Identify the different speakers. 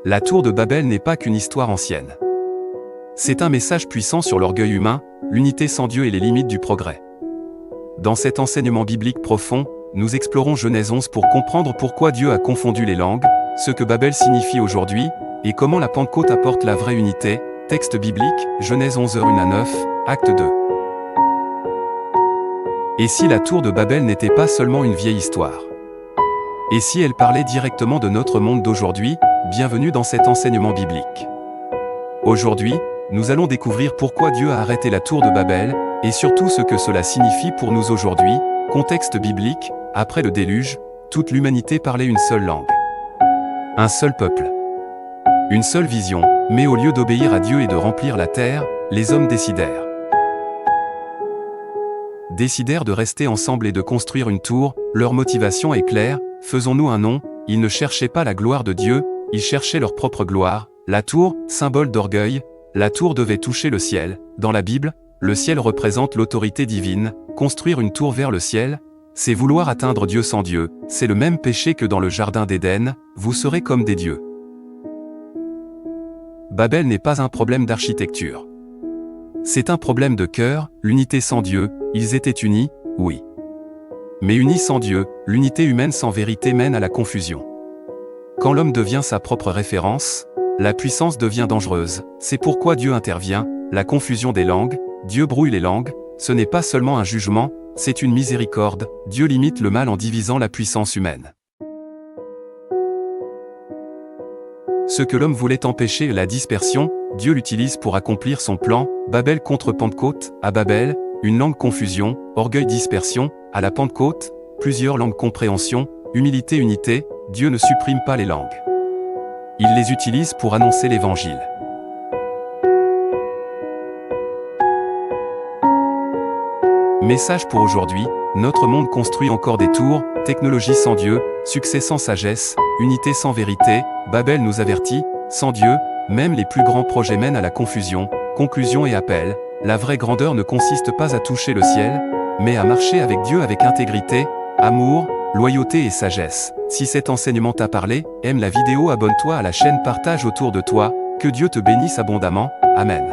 Speaker 1: La tour de Babel n'est pas qu'une histoire ancienne. C'est un message puissant sur l'orgueil humain, l'unité sans Dieu et les limites du progrès. Dans cet enseignement biblique profond, nous explorons Genèse 11 pour comprendre pourquoi Dieu a confondu les langues, ce que Babel signifie aujourd'hui, et comment la Pentecôte apporte la vraie unité. Texte biblique, Genèse 11 1 à 9, acte 2. Et si la tour de Babel n'était pas seulement une vieille histoire? Et si elle parlait directement de notre monde d'aujourd'hui? Bienvenue dans cet enseignement biblique. Aujourd'hui, nous allons découvrir pourquoi Dieu a arrêté la tour de Babel, et surtout ce que cela signifie pour nous aujourd'hui. Contexte biblique, après le déluge, toute l'humanité parlait une seule langue. Un seul peuple. Une seule vision, mais au lieu d'obéir à Dieu et de remplir la terre, les hommes décidèrent de rester ensemble et de construire une tour. Leur motivation est claire, faisons-nous un nom. Ils ne cherchaient pas la gloire de Dieu, ils cherchaient leur propre gloire. La tour, symbole d'orgueil, la tour devait toucher le ciel. Dans la Bible, le ciel représente l'autorité divine. Construire une tour vers le ciel, c'est vouloir atteindre Dieu sans Dieu. C'est le même péché que dans le jardin d'Éden, vous serez comme des dieux. Babel n'est pas un problème d'architecture. C'est un problème de cœur, l'unité sans Dieu. Ils étaient unis, oui. Mais unis sans Dieu, l'unité humaine sans vérité mène à la confusion. Quand l'homme devient sa propre référence, la puissance devient dangereuse. C'est pourquoi Dieu intervient. La confusion des langues, Dieu brouille les langues, ce n'est pas seulement un jugement, c'est une miséricorde. Dieu limite le mal en divisant la puissance humaine. Ce que l'homme voulait empêcher, la dispersion, Dieu l'utilise pour accomplir son plan. Babel contre Pentecôte. À Babel, une langue confusion, orgueil dispersion. À la Pentecôte, plusieurs langues compréhension, humilité unité. Dieu ne supprime pas les langues. Il les utilise pour annoncer l'évangile. Message pour aujourd'hui, notre monde construit encore des tours, technologie sans Dieu, succès sans sagesse, unité sans vérité. Babel nous avertit, sans Dieu, même les plus grands projets mènent à la confusion. Conclusion et appel, la vraie grandeur ne consiste pas à toucher le ciel, mais à marcher avec Dieu avec intégrité, amour, loyauté et sagesse. Si cet enseignement t'a parlé, aime la vidéo, abonne-toi à la chaîne, partage autour de toi, que Dieu te bénisse abondamment. Amen.